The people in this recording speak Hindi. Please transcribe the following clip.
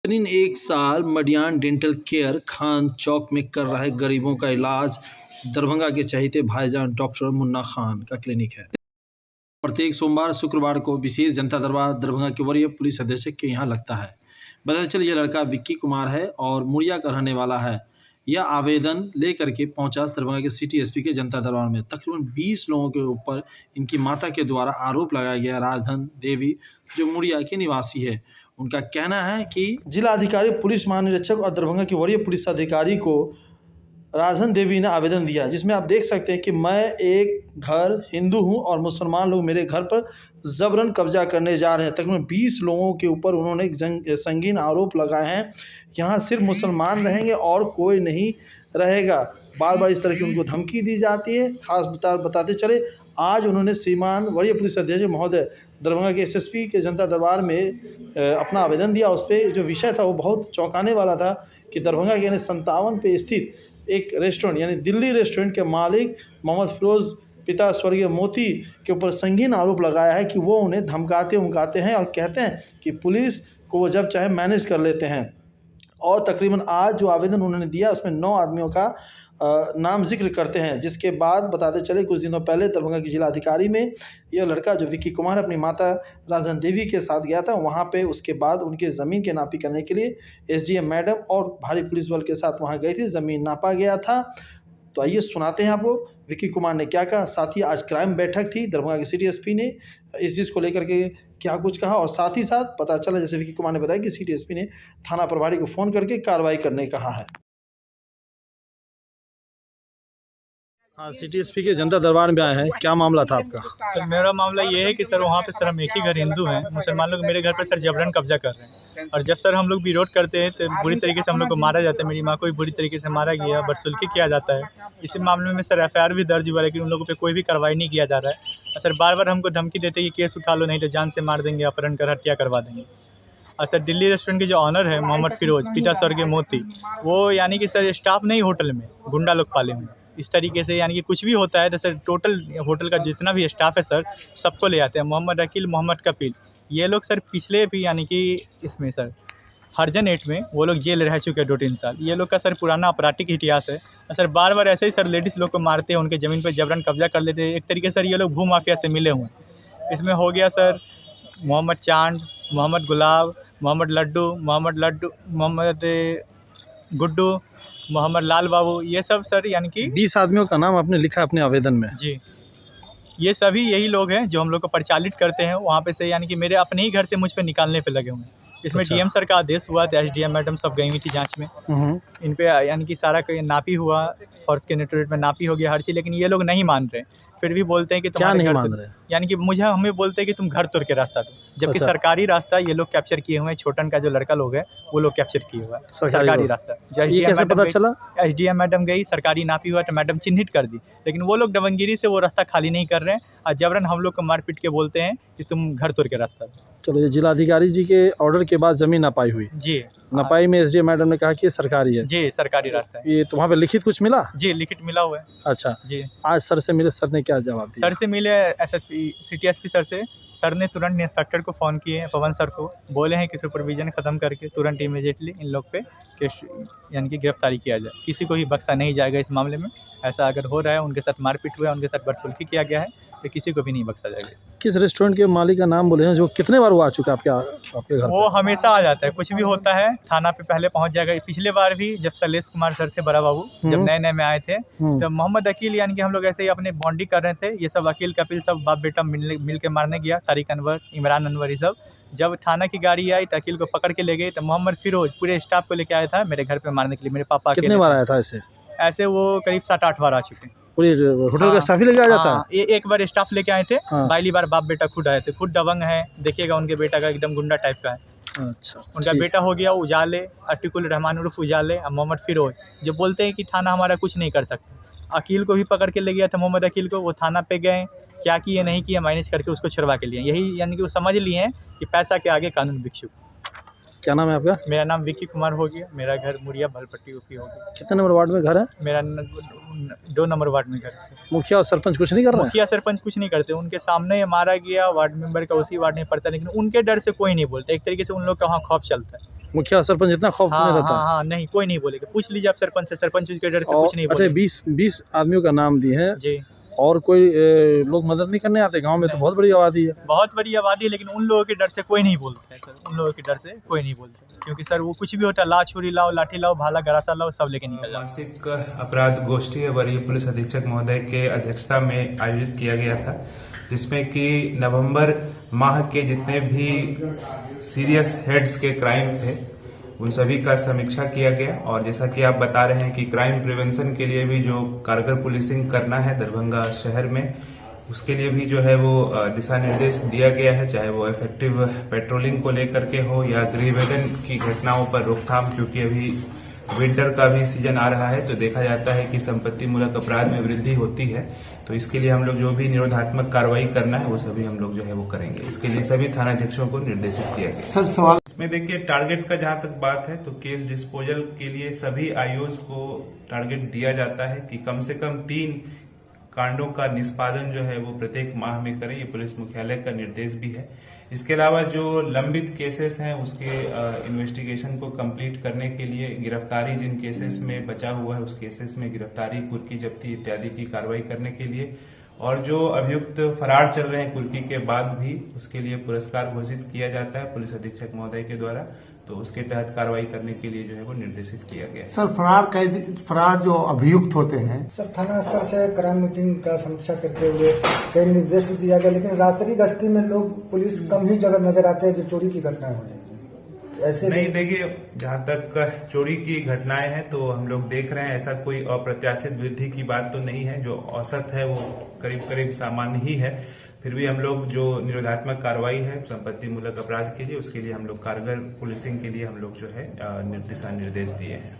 करीब 1 साल मडियान डेंटल केयर खान चौक में कर रहा है गरीबों का इलाज। दरभंगा के चहेते भाईजान डॉक्टर मुन्ना खान का क्लिनिक है। प्रत्येक सोमवार शुक्रवार को विशेष जनता दरबार दरभंगा के वरीय पुलिस अधीक्षक के यहाँ लगता है। बताया चले ये लड़का विक्की कुमार है और मुड़िया का रहने वाला है। यह आवेदन लेकर के पहुंचा दरभंगा के सिटी एसपी के जनता दरबार में। तकरीबन 20 लोगों के ऊपर इनकी माता के द्वारा आरोप लगाया गया। राजधन देवी जो मुड़िया की निवासी है, उनका कहना है कि जिला अधिकारी पुलिस महानिरीक्षक और दरभंगा के वरीय पुलिस अधिकारी को राजधन देवी ने आवेदन दिया, जिसमें आप देख सकते हैं कि मैं एक घर हिंदू हूं और मुसलमान लोग मेरे घर पर जबरन कब्जा करने जा रहे हैं। तकरीबन 20 लोगों के ऊपर उन्होंने संगीन आरोप लगाए हैं। यहाँ सिर्फ मुसलमान रहेंगे और कोई नहीं रहेगा। बार बार इस तरह की उनको धमकी दी जाती है। खास बताते चले, आज उन्होंने श्रीमान वरीय पुलिस अधीक्षक महोदय दरभंगा के एसएसपी के जनता दरबार में अपना आवेदन दिया। उस पर जो विषय था वो बहुत चौंकाने वाला था कि दरभंगा के यानी 57 पे स्थित एक रेस्टोरेंट यानी दिल्ली रेस्टोरेंट के मालिक मोहम्मद फिरोज पिता स्वर्गीय मोती के ऊपर संगीन आरोप लगाया है कि वो उन्हें धमकाते हैं और कहते हैं कि पुलिस को वो जब चाहे मैनेज कर लेते हैं। और तकरीबन आज जो आवेदन उन्होंने दिया उसमें 9 आदमियों का नाम जिक्र करते हैं। जिसके बाद बताते चले कुछ दिनों पहले दरभंगा की जिला अधिकारी में यह लड़का जो विक्की कुमार अपनी माता राजधन देवी के साथ गया था, वहाँ पे उसके बाद उनके ज़मीन के नापी करने के लिए एसडीएम मैडम और भारी पुलिस बल के साथ वहाँ गई थी। ज़मीन नापा गया था। तो आइए सुनाते हैं आपको विक्की कुमार ने क्या कहा। साथ ही आज क्राइम बैठक थी, दरभंगा के सिटी एसपी ने इस चीज़ को लेकर के क्या कुछ कहा। और साथ ही साथ पता चला, जैसे विक्की कुमार ने बताया, कि सिटी एसपी ने थाना प्रभारी को फ़ोन करके कार्रवाई करने कहा है। हाँ, सिटी एसपी के जनता दरबार में आए हैं, क्या मामला था आपका? सर मेरा मामला ये है कि सर वहाँ पे सर हम एक ही घर हिंदू हैं, मुसलमान लोग मेरे घर पर सर जबरन कब्जा कर रहे हैं। और जब सर हम लोग विरोध करते हैं तो बुरी तरीके से हम लोग को मारा जाता है। मेरी माँ को भी बुरी तरीके से मारा गया, बदसुल्की किया जाता है। इसी मामले में सर एफआईआर भी दर्ज हुआ, लेकिन उन लोगों पर कोई भी कार्रवाई नहीं किया जा रहा है। और सर बार बार हमको धमकी देते हैं कि केस उठा लो, नहीं तो जान से मार देंगे, अपहरण कर हत्या करवा देंगे। और सर दिल्ली रेस्टोरेंट के जो ऑनर है मोहम्मद फिरोज पिता स्वर्गीय मोती, वो यानी कि सर स्टाफ नहीं होटल में गुंडा लोग पाले हुए हैं। इस तरीके से यानी कि कुछ भी होता है तो सर टोटल होटल का जितना भी स्टाफ है सर सबको ले आते हैं। मोहम्मद अकील, मोहम्मद कपिल, ये लोग सर पिछले भी यानी कि इसमें सर हरजन 8 में वो लोग जेल रह चुके हैं 2-3 साल। ये लोग का सर पुराना आपराधिक इतिहास है। सर बार बार ऐसे ही सर लेडीज़ लोग को मारते हैं, उनके ज़मीन पर जबरन कब्जा कर लेते हैं। एक तरीके से सर ये लोग भू माफिया से मिले हुए हैं। इसमें हो गया सर मोहम्मद चांद, मोहम्मद गुलाब, मोहम्मद मोहम्मद गुड्डू, मोहम्मद लाल बाबू, ये सब सर यानी कि 20 आदमियों का नाम आपने लिखा अपने आवेदन में। जी, ये सभी यही लोग हैं जो हम लोग को परिचालित करते हैं वहाँ पे से, यानी कि मेरे अपने ही घर से मुझ पे निकालने पे लगे हुए हैं। इसमें अच्छा। डीएम सर का आदेश हुआ था, एसडीएम मैडम सब गई हुई थी जांच में। इन पे यानी कि सारा नापी हुआ, फर्श के नेटवर्क में नापी हो गया हर चीज़, लेकिन ये लोग नहीं मान रहे। फिर भी बोलते हैं कि क्या नहीं मान रहे? यानी कि हमें बोलते हैं कि तुम घर तोड़ के रास्ता दो, जबकि अच्छा। सरकारी रास्ता ये लोग कैप्चर किए हुए हैं। छोटन का जो लड़का लोग है वो लोग कैप्चर किए हुआ है सरकारी रास्ता। ये कैसे पता चला? एसडीएम मैडम गई, सरकारी नापी हुआ तो मैडम चिन्हित कर दी, लेकिन वो लोग दबंगिरी से वो रास्ता खाली नहीं कर रहे हैं और जबरन हम लोग को मारपीट के बोलते हैं कि तुम घर तोड़ के रास्ता दो। चलो, ये जिलाधिकारी जी के ऑर्डर के बाद जमीन नपाई हुई जी, नपाई में एसडीएम मैडम ने कहा कि ये सरकारी है। जी सरकारी रास्ता है। ये तो वहाँ पे लिखित कुछ मिला? जी लिखित मिला हुआ है। अच्छा जी, आज सर से मिले, सर ने क्या जवाब दिया? सर से मिले एसएसपी सिटी एसपी सर से। सर ने तुरंत इंस्पेक्टर को फ़ोन किए, पवन सर को बोले हैं कि सुपरविजन ख़त्म करके तुरंत इमीडिएटली इन लोग पे केस यानी कि गिरफ्तारी किया जाए। किसी को भी बख्शा नहीं जाएगा इस मामले में। ऐसा अगर हो रहा है, उनके साथ मारपीट हुआ है, उनके साथ बदसुल्की किया गया है, तो किसी को भी नहीं बख्शा जाएगा। किस रेस्टोरेंट के मालिक का नाम बोले हैं, जो कितने बार वो आ चुका है आपके घर? वो हमेशा आ जाता है, कुछ भी होता है थाना पे पहले पहुंच जाएगा। पिछले बार भी जब शैलेश कुमार सर थे, बड़ा बाबू, जब नए नए में आए थे, तो मोहम्मद अकील यानी कि हम लोग ऐसे ही अपने बॉन्डिंग कर रहे थे। ये सब अकील कपिल सब बाप बेटा मिल के मारने गया, तारिक अनवर, इमरान अनवर, ये सब। जब थाना की गाड़ी आई तो अकील को पकड़ के ले गए। तो मोहम्मद फिरोज पूरे स्टाफ को लेके आया था मेरे घर पे मारने के लिए। मेरे पापा कितने बार आया था ऐसे वो करीब 7-8 बार आ चुके हैं। पूरे होटल का स्टाफ ही लेके आ जाता है? एक बार स्टाफ लेके आए थे, पहली बार बाप बेटा खुद आए थे। खुद दबंग है, देखिएगा उनके बेटा का एकदम गुंडा टाइप का है। अच्छा, उनका बेटा हो गया उजाले, अतिकुल रहमान उर्फ उजाले, और मोहम्मद फिरोज, जो बोलते हैं कि थाना हमारा कुछ नहीं कर सकता। अकील को भी पकड़ के ले गया था, मोहम्मद अकील को। वो थाना पे गए, क्या किए नहीं किया, मैनेज करके उसको छुड़वा के लिए। यही यानी कि वो समझ लिए हैं कि पैसा के आगे कानून भिक्षुक। क्या नाम है आपका? मेरा नाम विक्की कुमार हो गया, मेरा घर मुड़िया भलपट्टी यूपी हो गया। कितने नंबर वार्ड में घर है? मेरा 2 नंबर वार्ड में घर है। मुखिया और सरपंच कुछ नहीं कर रहे हैं? मुखिया सरपंच कुछ नहीं करते, उनके सामने ही मारा गया, वार्ड मेंबर का उसी वार्ड में पड़ता है, लेकिन उनके डर से कोई नहीं बोलता। एक तरीके से उन लोग का वहाँ खौफ चलता है। मुखिया और सरपंच इतना खौफ में हाँ रहता है? हाँ, नहीं कोई नहीं बोलेगा। पूछ लीजिए आप सरपंच से, सरपंच उसके डर से और कुछ नहीं अच्छा, बोलेगा 20 आदमियों का नाम दिए हैं जी। और कोई लोग मदद नहीं करने आते? गांव में तो नहीं। बहुत बड़ी आबादी है। बहुत बड़ी आबादी है, लेकिन उन लोगों के डर से कोई नहीं बोलता है सर। उन लोगों के डर से कोई नहीं बोलता है, क्योंकि सर वो कुछ भी होता है, ला छुरी लाओ, लाठी लाओ, भाला गरासा लाओ, सब लेके निकल जाओ। मासिक अपराध गोष्ठी वरीय पुलिस अधीक्षक महोदय के अध्यक्षता में आयोजित किया गया था, जिसमें कि नवंबर माह के जितने भी सीरियस हेड्स के क्राइम थे उन सभी का समीक्षा किया गया। और जैसा कि आप बता रहे हैं कि क्राइम प्रिवेंशन के लिए भी जो कारगर पुलिसिंग करना है दरभंगा शहर में, उसके लिए भी जो है वो दिशा निर्देश दिया गया है, चाहे वो इफेक्टिव पेट्रोलिंग को लेकर के हो या गृहवेदन की घटनाओं पर रोकथाम। क्योंकि अभी विंटर का भी सीजन आ रहा है तो देखा जाता है कि संपत्ति मूलक अपराध में वृद्धि होती है, तो इसके लिए हम लोग जो भी निरोधात्मक कार्रवाई करना है वो सभी हम लोग जो है वो करेंगे। इसके लिए सभी थानाध्यक्षों को निर्देशित किया गया। सर सवाल इसमें देखिए, टारगेट का जहां तक बात है तो केस डिस्पोजल के लिए सभी आईओज को टारगेट दिया जाता है कि कम से कम 3 कांडों का निष्पादन जो है वो प्रत्येक माह में करें। ये पुलिस मुख्यालय का निर्देश भी है। इसके अलावा जो लंबित केसेस हैं उसके इन्वेस्टिगेशन को कंप्लीट करने के लिए गिरफ्तारी, जिन केसेस में बचा हुआ है उस केसेस में गिरफ्तारी, कुर्की जब्ती इत्यादि की कार्रवाई करने के लिए, और जो अभियुक्त फरार चल रहे हैं कुर्की के बाद भी, उसके लिए पुरस्कार घोषित किया जाता है पुलिस अधीक्षक महोदय के द्वारा, तो उसके तहत कार्रवाई करने के लिए जो है वो निर्देशित किया गया है। सर फरार जो अभियुक्त होते हैं, सर थाना स्तर से क्राइम मीटिंग का समीक्षा करते हुए कई निर्देश भी दिया गया, लेकिन रात्रि गश्ती में लोग पुलिस कम ही जगह नजर आते हैं जो चोरी की घटनाएं हो जाती है। ऐसे नहीं, देखिए जहां तक चोरी की घटनाएं हैं तो हम लोग देख रहे हैं ऐसा कोई अप्रत्याशित वृद्धि की बात तो नहीं है। जो औसत है वो करीब करीब सामान्य ही है। फिर भी हम लोग जो निरोधात्मक कार्रवाई है संपत्ति मूलक अपराध के लिए, उसके लिए हम लोग कारगर पुलिसिंग के लिए हम लोग जो है दिशा निर्देश दिए हैं।